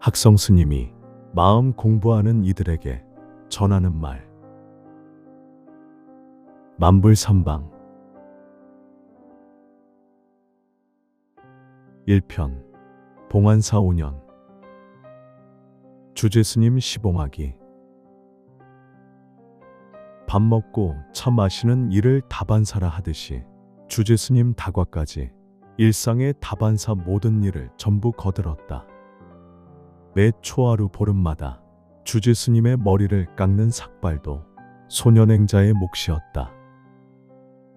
학성 스님이 마음 공부하는 이들에게 전하는 말. 만불삼방 1편 봉안사 5년 주제스님 시봉하기. 밥 먹고 차 마시는 일을 다반사라 하듯이 주제스님 다과까지 일상의 다반사 모든 일을 전부 거들었다. 매 초하루 보름마다 주제스님의 머리를 깎는 삭발도 소년행자의 몫이었다.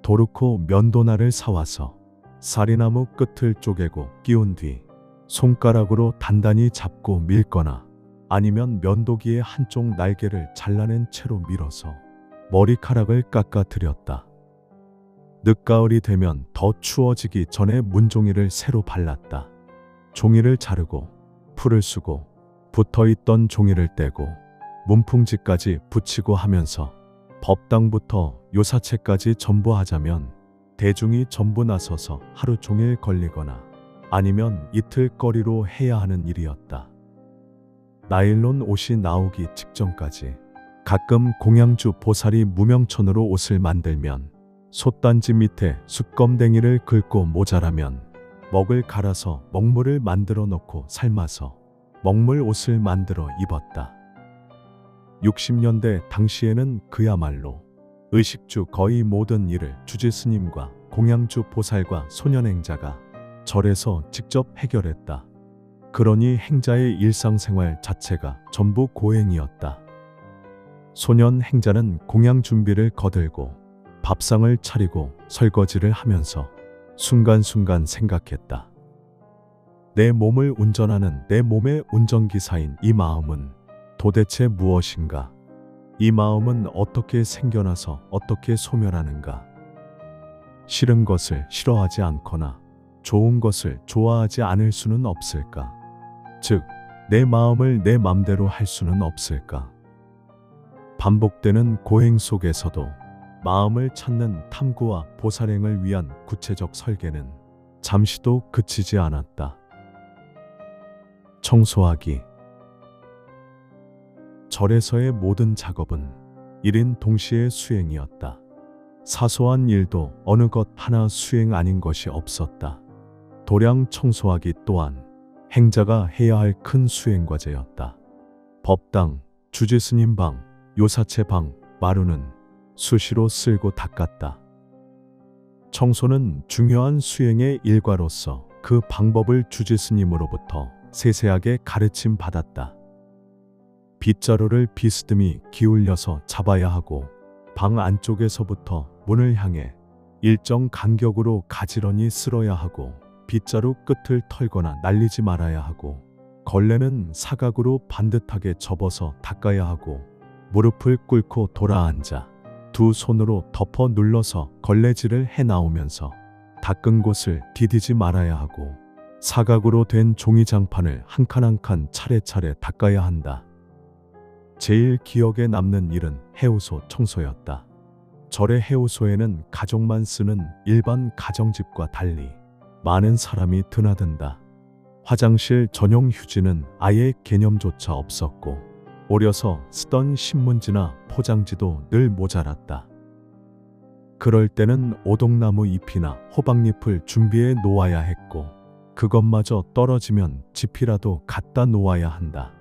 도르코 면도날을 사와서 사리나무 끝을 쪼개고 끼운 뒤 손가락으로 단단히 잡고 밀거나 아니면 면도기의 한쪽 날개를 잘라낸 채로 밀어서 머리카락을 깎아들였다. 늦가을이 되면 더 추워지기 전에 문종이를 새로 발랐다. 종이를 자르고 풀을 쓰고 붙어있던 종이를 떼고 문풍지까지 붙이고 하면서 법당부터 요사체까지 전부 하자면 대중이 전부 나서서 하루 종일 걸리거나 아니면 이틀거리로 해야 하는 일이었다. 나일론 옷이 나오기 직전까지 가끔 공양주 보살이 무명천으로 옷을 만들면 솥단지 밑에 숯검댕이를 긁고 모자라면 먹을 갈아서 먹물을 만들어 놓고 삶아서 먹물 옷을 만들어 입었다. 60년대 당시에는 그야말로 의식주 거의 모든 일을 주제스님과 공양주 보살과 소년행자가 절에서 직접 해결했다. 그러니 행자의 일상생활 자체가 전부 고행이었다. 소년행자는 공양 준비를 거들고 밥상을 차리고 설거지를 하면서 순간순간 생각했다. 내 몸을 운전하는 내 몸의 운전기사인 이 마음은 도대체 무엇인가? 이 마음은 어떻게 생겨나서 어떻게 소멸하는가? 싫은 것을 싫어하지 않거나 좋은 것을 좋아하지 않을 수는 없을까? 즉, 내 마음을 내 맘대로 할 수는 없을까? 반복되는 고행 속에서도 마음을 찾는 탐구와 보살행을 위한 구체적 설계는 잠시도 그치지 않았다. 청소하기. 절에서의 모든 작업은 1인 동시에 수행이었다. 사소한 일도 어느 것 하나 수행 아닌 것이 없었다. 도량 청소하기 또한 행자가 해야 할 큰 수행과제였다. 법당, 주제스님 방, 요사체 방, 마루는 수시로 쓸고 닦았다. 청소는 중요한 수행의 일과로서 그 방법을 주제스님으로부터 세세하게 가르침 받았다. 빗자루를 비스듬히 기울여서 잡아야 하고 방 안쪽에서부터 문을 향해 일정 간격으로 가지런히 쓸어야 하고 빗자루 끝을 털거나 날리지 말아야 하고 걸레는 사각으로 반듯하게 접어서 닦아야 하고 무릎을 꿇고 돌아앉아 두 손으로 덮어 눌러서 걸레질을 해 나오면서 닦은 곳을 디디지 말아야 하고 사각으로 된 종이장판을 한 칸 한 칸 차례차례 닦아야 한다. 제일 기억에 남는 일은 해우소 청소였다. 절의 해우소에는 가족만 쓰는 일반 가정집과 달리 많은 사람이 드나든다. 화장실 전용 휴지는 아예 개념조차 없었고 오려서 쓰던 신문지나 포장지도 늘 모자랐다. 그럴 때는 오동나무 잎이나 호박잎을 준비해 놓아야 했고 그것마저 떨어지면 지피라도 갖다 놓아야 한다.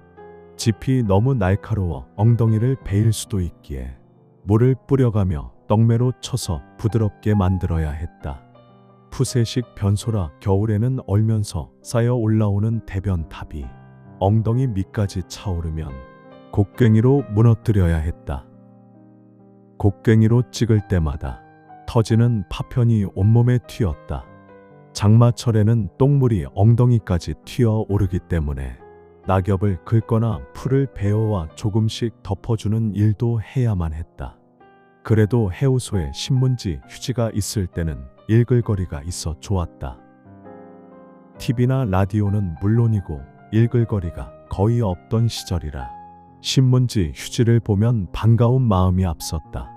지피 너무 날카로워 엉덩이를 베일 수도 있기에 물을 뿌려가며 떡매로 쳐서 부드럽게 만들어야 했다. 푸세식 변소라 겨울에는 얼면서 쌓여 올라오는 대변탑이 엉덩이 밑까지 차오르면 곡괭이로 무너뜨려야 했다. 곡괭이로 찍을 때마다 터지는 파편이 온몸에 튀었다. 장마철에는 똥물이 엉덩이까지 튀어 오르기 때문에 낙엽을 긁거나 풀을 베어와 조금씩 덮어주는 일도 해야만 했다. 그래도 해우소에 신문지, 휴지가 있을 때는 읽을거리가 있어 좋았다. TV나 라디오는 물론이고 읽을거리가 거의 없던 시절이라 신문지, 휴지를 보면 반가운 마음이 앞섰다.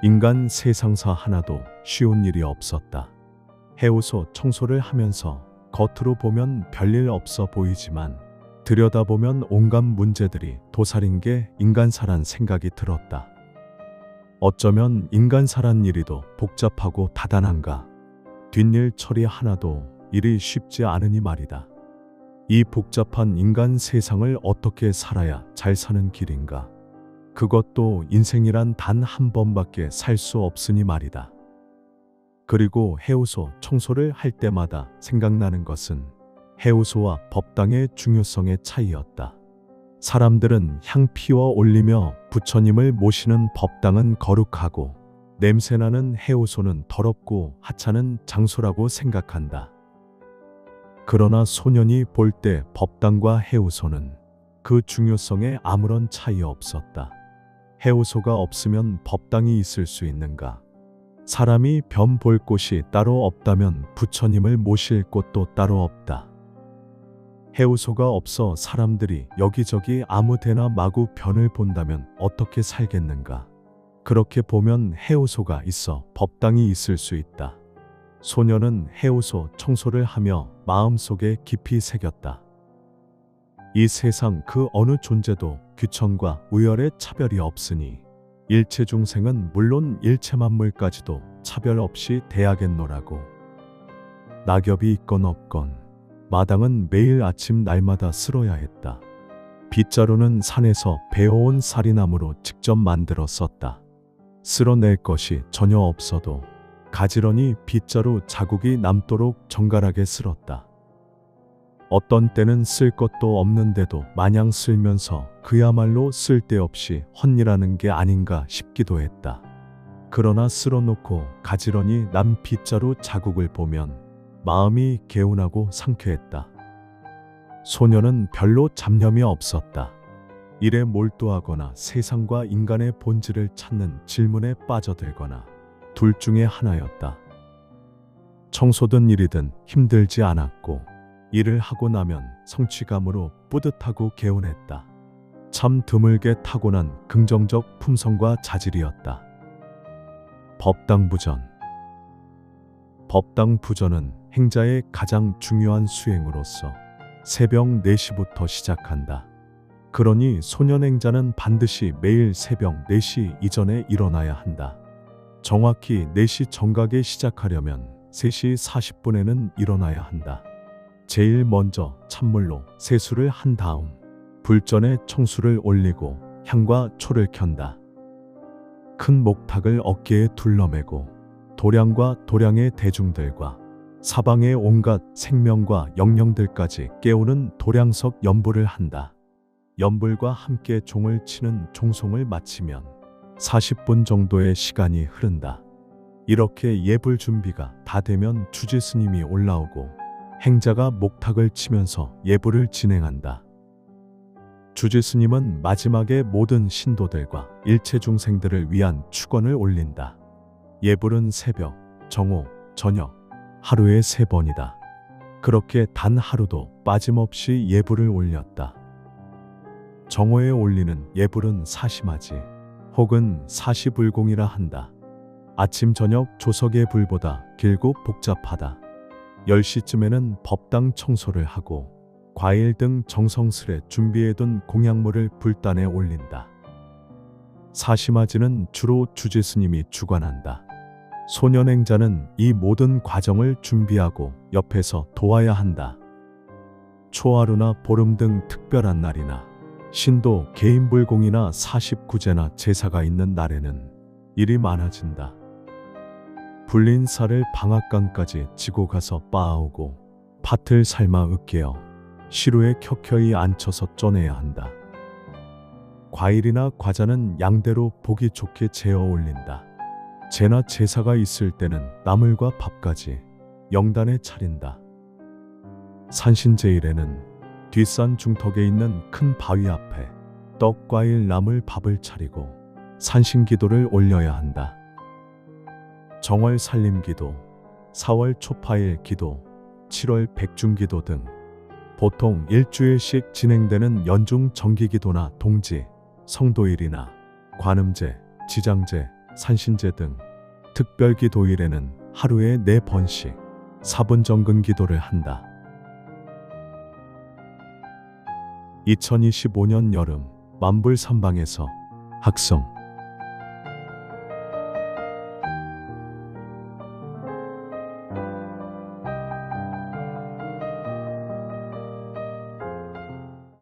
인간 세상사 하나도 쉬운 일이 없었다. 해우소 청소를 하면서 겉으로 보면 별일 없어 보이지만 들여다보면 온갖 문제들이 도사린 게 인간사란 생각이 들었다. 어쩌면 인간사란 일이도 복잡하고 다단한가. 뒷일 처리 하나도 일이 쉽지 않으니 말이다. 이 복잡한 인간 세상을 어떻게 살아야 잘 사는 길인가. 그것도 인생이란 단 한 번밖에 살 수 없으니 말이다. 그리고 해우소 청소를 할 때마다 생각나는 것은 해우소와 법당의 중요성의 차이였다. 사람들은 향 피워 올리며 부처님을 모시는 법당은 거룩하고 냄새나는 해우소는 더럽고 하찮은 장소라고 생각한다. 그러나 소년이 볼 때 법당과 해우소는 그 중요성에 아무런 차이 없었다. 해우소가 없으면 법당이 있을 수 있는가? 사람이 변 볼 곳이 따로 없다면 부처님을 모실 곳도 따로 없다. 해우소가 없어 사람들이 여기저기 아무데나 마구 변을 본다면 어떻게 살겠는가? 그렇게 보면 해우소가 있어 법당이 있을 수 있다. 소녀는 해우소 청소를 하며 마음속에 깊이 새겼다. 이 세상 그 어느 존재도 귀천과 우열의 차별이 없으니 일체 중생은 물론 일체 만물까지도 차별 없이 대하겠노라고. 낙엽이 있건 없건 마당은 매일 아침 날마다 쓸어야 했다. 빗자루는 산에서 베어온 사리나무로 직접 만들어 썼다. 쓸어낼 것이 전혀 없어도 가지런히 빗자루 자국이 남도록 정갈하게 쓸었다. 어떤 때는 쓸 것도 없는데도 마냥 쓸면서 그야말로 쓸데없이 헛일하는 게 아닌가 싶기도 했다. 그러나 쓸어놓고 가지런히 남 빗자루 자국을 보면 마음이 개운하고 상쾌했다. 소녀는 별로 잡념이 없었다. 일에 몰두하거나 세상과 인간의 본질을 찾는 질문에 빠져들거나 둘 중에 하나였다. 청소든 일이든 힘들지 않았고 일을 하고 나면 성취감으로 뿌듯하고 개운했다. 참 드물게 타고난 긍정적 품성과 자질이었다. 법당부전. 법당부전은 행자의 가장 중요한 수행으로서 새벽 4시부터 시작한다. 그러니 소년행자는 반드시 매일 새벽 4시 이전에 일어나야 한다. 정확히 4시 정각에 시작하려면 3시 40분에는 일어나야 한다. 제일 먼저 찬물로 세수를 한 다음 불전에 청수를 올리고 향과 초를 켠다. 큰 목탁을 어깨에 둘러매고 도량과 도량의 대중들과 사방의 온갖 생명과 영령들까지 깨우는 도량석 연불을 한다. 연불과 함께 종을 치는 종송을 마치면 40분 정도의 시간이 흐른다. 이렇게 예불 준비가 다 되면 주지스님이 올라오고 행자가 목탁을 치면서 예불을 진행한다. 주지스님은 마지막에 모든 신도들과 일체 중생들을 위한 축원을 올린다. 예불은 새벽, 정오, 저녁, 하루에 3번이다. 그렇게 단 하루도 빠짐없이 예불을 올렸다. 정오에 올리는 예불은 사시맞이 혹은 사시불공이라 한다. 아침 저녁 조석의 불보다 길고 복잡하다. 10시쯤에는 법당 청소를 하고 과일 등 정성스레 준비해둔 공약물을 불단에 올린다. 사시맞이는 주로 주지스님이 주관한다. 소년행자는 이 모든 과정을 준비하고 옆에서 도와야 한다. 초하루나 보름 등 특별한 날이나 신도 개인불공이나 49제나 제사가 있는 날에는 일이 많아진다. 불린 쌀을 방앗간까지 지고 가서 빻아오고 팥을 삶아 으깨어 시루에 켜켜이 앉혀서 쪄내야 한다. 과일이나 과자는 양대로 보기 좋게 재어 올린다. 제나 제사가 있을 때는 나물과 밥까지 영단에 차린다. 산신제일에는 뒷산 중턱에 있는 큰 바위 앞에 떡, 과일, 나물, 밥을 차리고 산신기도를 올려야 한다. 정월 살림기도, 4월 초파일 기도, 7월 백중기도 등 보통 일주일씩 진행되는 연중 정기기도나 동지, 성도일이나 관음제, 지장제, 산신제 등 특별기도일에는 하루에 4번씩 사분정근 기도를 한다. 2025년 여름 만불 삼방에서 학성